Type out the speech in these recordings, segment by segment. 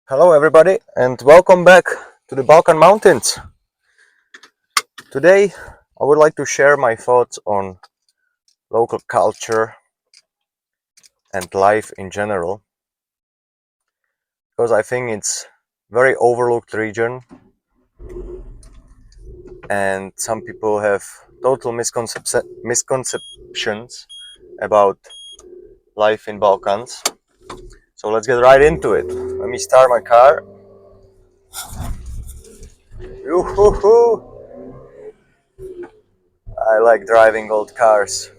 Hello, everybody, and welcome back to the Balkan Mountains. Today, I would like to share my thoughts on local culture and life in general, because I think it's very overlooked region, and some people have total misconceptions about life in Balkans. So let's get right into it. Let me start my car. Yoo-hoo-hoo. I like driving old cars.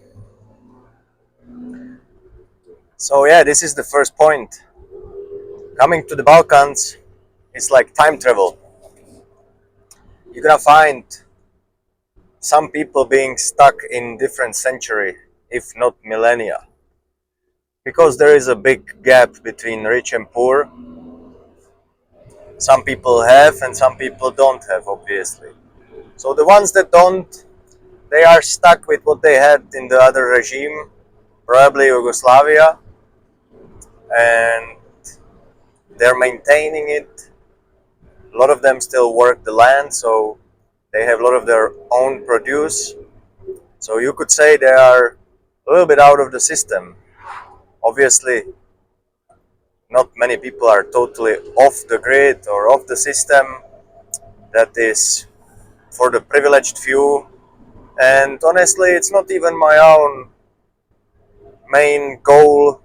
So yeah, this is the first point. Coming to the Balkans is like time travel. You're gonna find some people being stuck in different century, if not millennia, because there is a big gap between rich and poor. Some people have and some people don't have, obviously. So the ones that don't, they are stuck with what they had in the other regime, probably Yugoslavia, and they're maintaining it. A lot of them still work the land, so they have a lot of their own produce. So you could say they are a little bit out of the system. Obviously, not many people are totally off the grid or off the system. That is for the privileged few. And honestly, it's not even my own main goal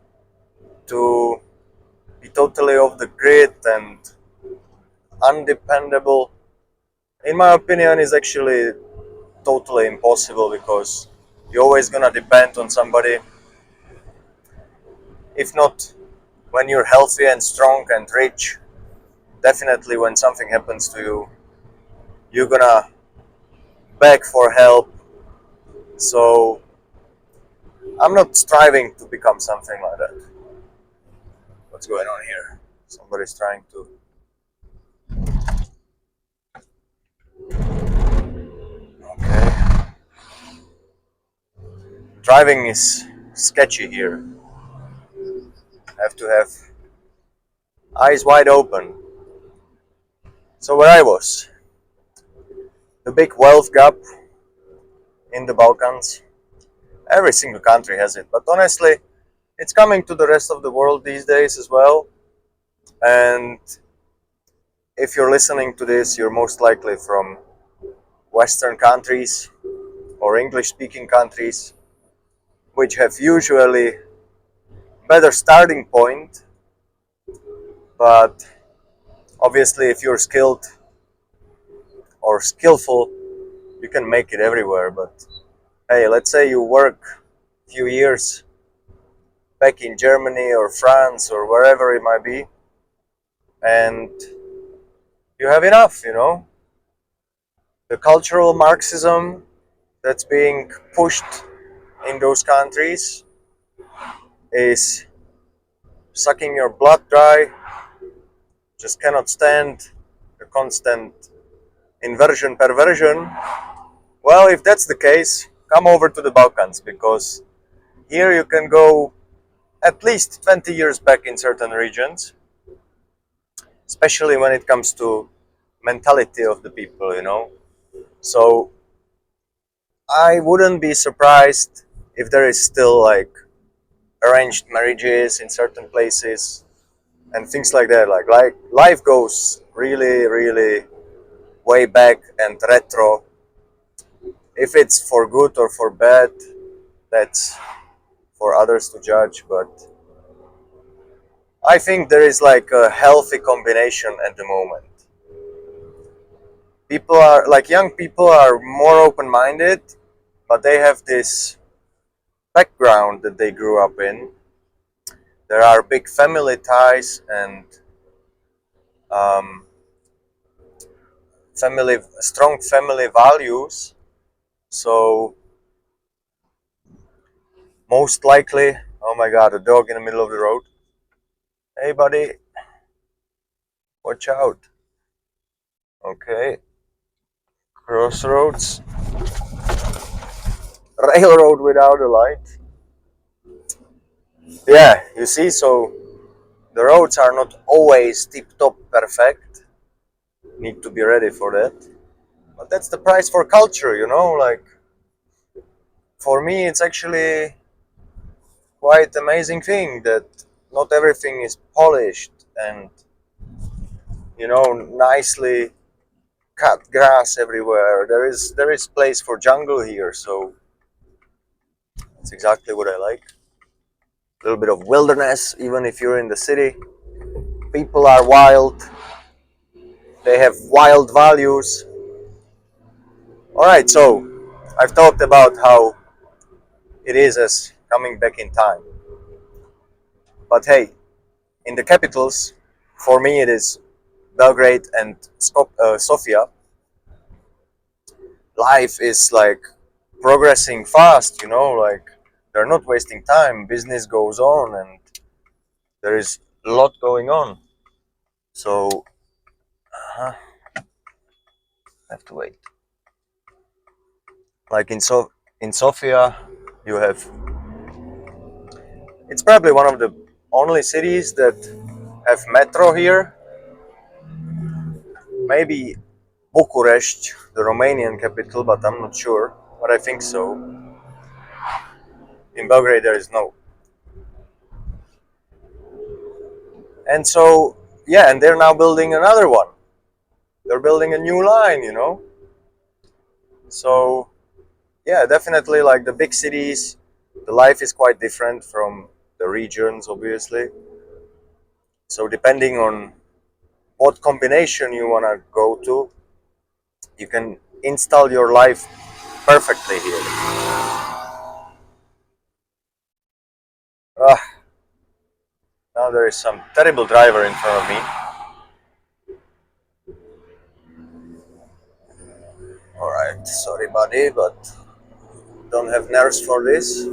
to be totally off the grid and undependable. In my opinion, is actually totally impossible because you're always gonna depend on somebody. If not when you're healthy and strong and rich, definitely when something happens to you, you're gonna beg for help. So I'm not striving to become something like that. What's going on here? Somebody's trying to. Okay. Driving is sketchy here. Have to have eyes wide open. So where I was, the big wealth gap in the Balkans. Every single country has it, but honestly, it's coming to the rest of the world these days as well. And if you're listening to this, you're most likely from Western countries or English-speaking countries, which have usually better starting point. But obviously, if you're skilled or skillful, you can make it everywhere. But hey, let's say you work a few years back in Germany or France or wherever it might be, and you have enough. The cultural Marxism that's being pushed in those countries is sucking your blood dry. Just cannot stand the constant inversion perversion. Well, if that's the case, come over to the Balkans, because here you can go at least 20 years back in certain regions, especially when it comes to mentality of the people. So I wouldn't be surprised if there is still like arranged marriages in certain places and things like that. Like life goes really, really way back and retro. If it's for good or for bad, that's for others to judge. But I think there is like a healthy combination at the moment. People are like young people are more open-minded, but they have this background that they grew up in. There are big family ties and strong family values. So most likely, oh my God, a dog in the middle of the road. Hey, buddy, watch out. Okay, crossroads, railroad without a light. Yeah, you see, so The roads are not always tip-top perfect. Need to be ready for that. But that's the price for culture, you know? Like, for me, it's actually quite amazing thing that not everything is polished and, nicely cut grass everywhere. There is place for jungle here, so it's exactly what I like. A little bit of wilderness, even if you're in the city. People are wild. They have wild values. All right, so I've talked about how it is as coming back in time. But hey, in the capitals, for me it is Belgrade and Sofia. Life is like progressing fast, like they're not wasting time. Business goes on and there is a lot going on. So, I have to wait. Like in Sofia, you have. It's probably one of the only cities that have metro here. Maybe Bucharest, the Romanian capital, but I'm not sure. But I think so. In Belgrade, there is no. And so, yeah, and they're now building another one. They're building a new line. So, yeah, definitely like the big cities, the life is quite different from the regions, obviously. So, depending on what combination you want to go to, you can install your life perfectly here. Ah, now there is some terrible driver in front of me. Alright, sorry buddy, but don't have nerves for this.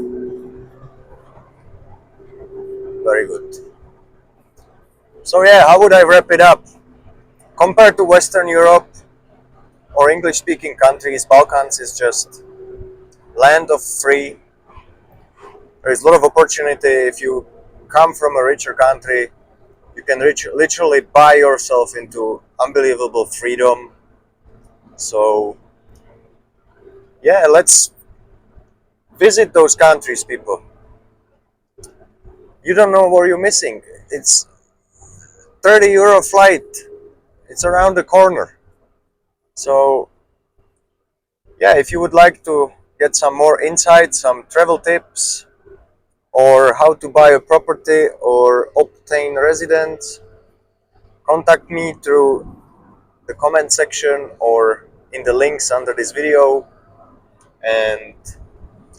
Very good. So yeah, how would I wrap it up? Compared to Western Europe or English-speaking countries, Balkans is just land of free. There is a lot of opportunity. If you come from a richer country, you can literally buy yourself into unbelievable freedom. So yeah, let's visit those countries, people. You don't know what you're missing. It's 30 euro flight. It's around the corner. So yeah, if you would like to get some more insights, some travel tips, or how to buy a property or obtain residence, contact me through the comment section or in the links under this video, and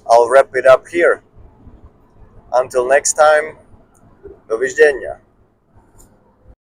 I'll wrap it up here. Until next time, do viđenja.